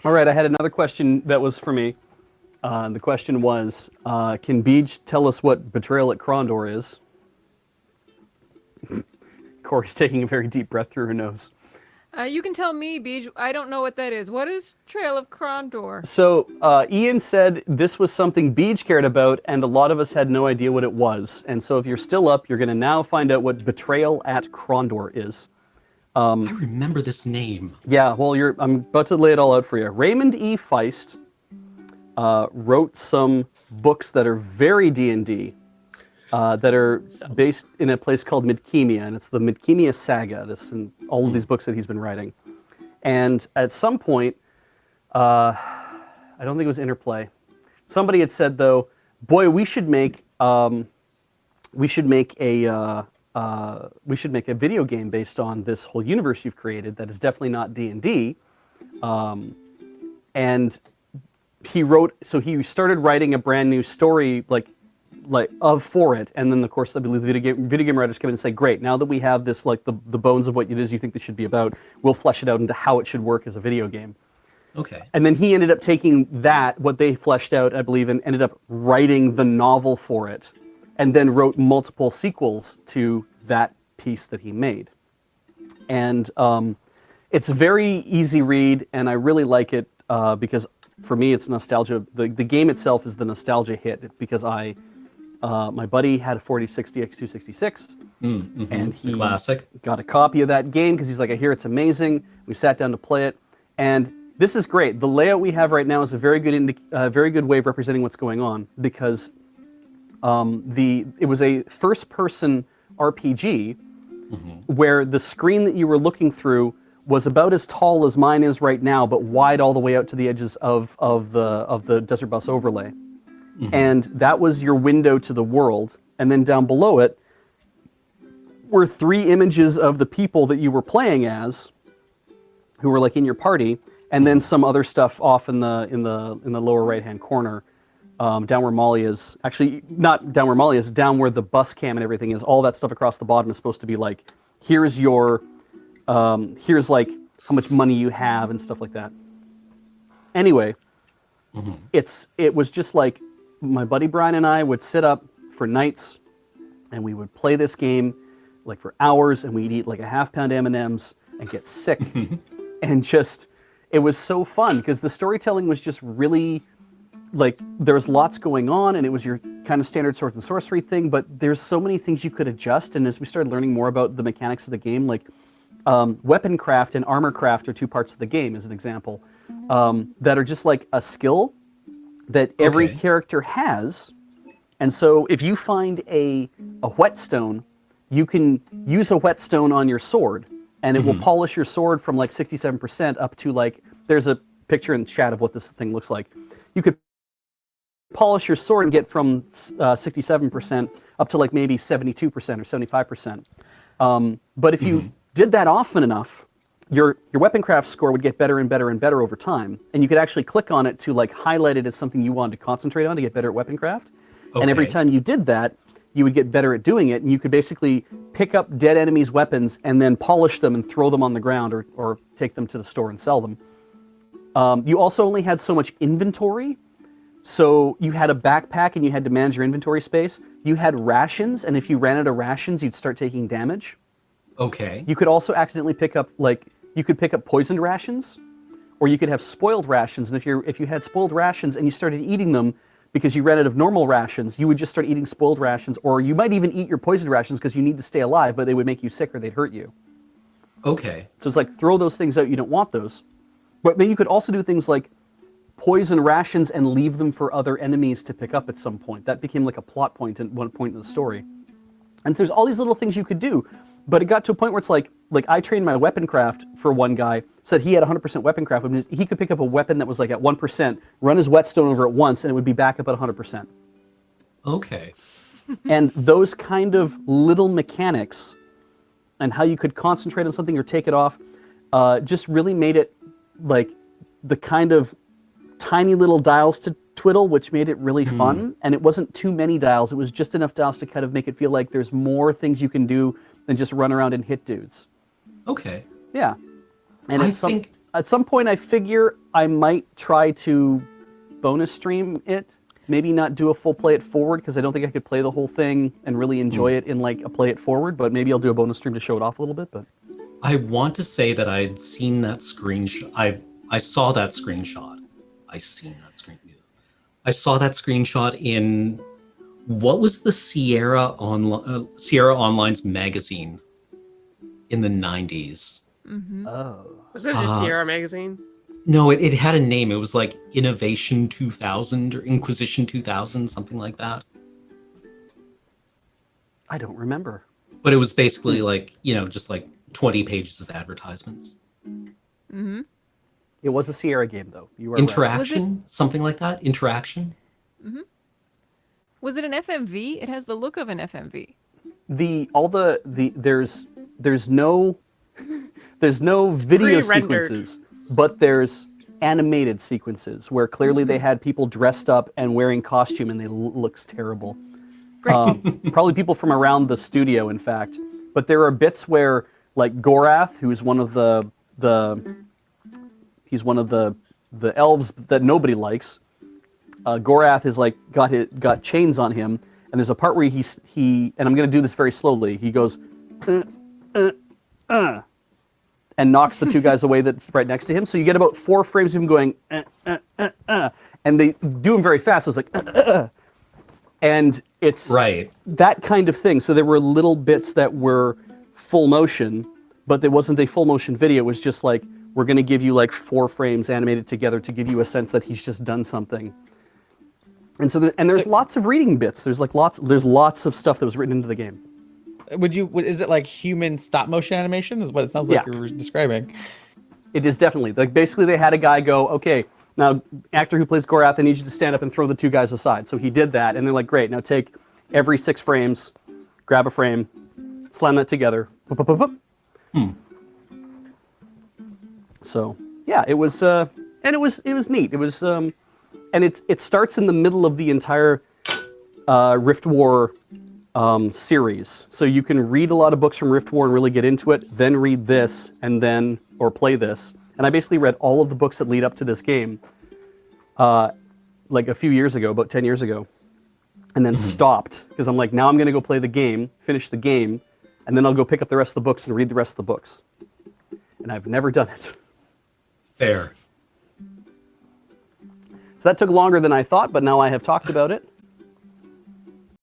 All right, I had another question that was for me. The question was, can Beej tell us what Betrayal at Krondor is? Corey's taking a very deep breath through her nose. You can tell me, Beej. I don't know what that is. What is Trail of Krondor? So Ian said this was something Beej cared about, and a lot of us had no idea what it was. And so if you're still up, you're going to now find out what Betrayal at Krondor is. I remember this name. Yeah, well, I'm about to lay it all out for you. Raymond E. Feist wrote some books that are very D&D, that are based in a place called Midkemia, and it's the Midkemia Saga, and all of these books that he's been writing. And at some point, I don't think it was Interplay, somebody had said, though, boy, we should make a video game based on this whole universe you've created that is definitely not D&D. And he started writing a brand new story for it, and then of course I believe the video game writers come in and say, great, now that we have this, like the bones of what it is you think this should be about, we'll flesh it out into how it should work as a video game. Okay. And then he ended up taking what they fleshed out, I believe, and ended up writing the novel for it, and then wrote multiple sequels to that piece that he made. And it's a very easy read, and I really like it because for me it's nostalgia. The game itself is the nostalgia hit, because my buddy had a 4060 X266, and he got a copy of that game because he's like, I hear it's amazing. We sat down to play it, and this is great. The layout we have right now is a very good way of representing what's going on, because it was a first-person RPG where the screen that you were looking through was about as tall as mine is right now, but wide all the way out to the edges of the Desert Bus overlay. And that was your window to the world. And then down below it were 3 images of the people that you were playing as, who were like in your party, and then some other stuff off in the lower right-hand corner, down where Molly is. Actually, not down where Molly is, down where the bus cam and everything is. All that stuff across the bottom is supposed to be like, here's like how much money you have and stuff like that. Anyway, it was just like my buddy Brian and I would sit up for nights, and we would play this game like for hours, and we'd eat like a half-pound M&Ms and get sick. And just, it was so fun because the storytelling was just really, like, there was lots going on, and it was your kind of standard swords and sorcery thing, but there's so many things you could adjust. And as we started learning more about the mechanics of the game, like weapon craft and armor craft are 2 parts of the game, as an example, that are just like a skill that every character has. And so if you find a whetstone, you can use a whetstone on your sword, and it will polish your sword from like 67% up to, like, there's a picture in the chat of what this thing looks like. You could polish your sword and get from 67% up to like maybe 72% or 75%. But if you did that often enough, your weapon craft score would get better and better and better over time, and you could actually click on it to like highlight it as something you wanted to concentrate on to get better at weapon craft. And every time you did that, you would get better at doing it, and you could basically pick up dead enemies' weapons and then polish them and throw them on the ground, or take them to the store and sell them. You also only had so much inventory, so you had a backpack and you had to manage your inventory space. You had rations, and if you ran out of rations, you'd start taking damage. Okay. You could also accidentally pick up, like, you could pick up poisoned rations, or you could have spoiled rations, and if you had spoiled rations and you started eating them because you ran out of normal rations, you would just start eating spoiled rations, or you might even eat your poisoned rations because you need to stay alive, but they would make you sick or they'd hurt you. Okay. So it's like, throw those things out, you don't want those. But then you could also do things like poison rations and leave them for other enemies to pick up at some point. That became like a plot point at one point in the story. And there's all these little things you could do, but it got to a point where it's like I trained my weapon craft for one guy, said he had 100% weapon craft. He could pick up a weapon that was like at 1%, run his whetstone over it once, and it would be back up at 100%. Okay. And those kind of little mechanics and how you could concentrate on something or take it off just really made it like the kind of tiny little dials to twiddle, which made it really fun. And it wasn't too many dials. It was just enough dials to kind of make it feel like there's more things you can do than just run around and hit dudes. Okay. Yeah. And At some point, I figure I might try to bonus stream it. Maybe not do a full play it forward because I don't think I could play the whole thing and really enjoy it in like a play it forward. But maybe I'll do a bonus stream to show it off a little bit. But I want to say that I'd seen that screenshot. I saw that screenshot. I saw that screenshot in what was the Sierra Online's magazine in the 90s. oh, Was it just Sierra magazine? No, it had a name. It was like Innovation 2000 or Inquisition 2000, something like that. I don't remember. But it was basically like, just like 20 pages of advertisements. It was a Sierra game, though. You were right. Interaction, something like that. Interaction. Was it an FMV? It has the look of an FMV. There's no video Pre-rendered. sequences, but there's animated sequences where clearly they had people dressed up and wearing costume, and they looks terrible. Great. Probably people from around the studio, in fact. But there are bits where, like Gorath, who's one of the elves that nobody likes. Gorath is like got chains on him, and there's a part where he and I'm going to do this very slowly. He goes, and knocks the two guys away that's right next to him. So you get about 4 frames of him going, and they do him very fast. So it's like, and it's Right. that kind of thing. So there were little bits that were full motion, but there wasn't a full motion video. It was just like, we're going to give you like 4 frames animated together to give you a sense that he's just done something. And so, there's lots of reading bits. There's lots of stuff that was written into the game. Is it like human stop motion animation? Is what it sounds like Yeah. you were describing. It is definitely like basically they had a guy go, okay, now actor who plays Gorath, I need you to stand up and throw the 2 guys aside. So he did that, and they're like, great, now take every 6 frames, grab a frame, slam that together. So yeah, it was neat. It was and it starts in the middle of the entire Rift War series. So you can read a lot of books from Rift War and really get into it, then read this, or play this. And I basically read all of the books that lead up to this game, like a few years ago, about 10 years ago, and then stopped, because I'm like, now I'm going to go play the game, finish the game, and then I'll go pick up the rest of the books and read the rest of the books. And I've never done it. Fair. So that took longer than I thought, but now I have talked about it.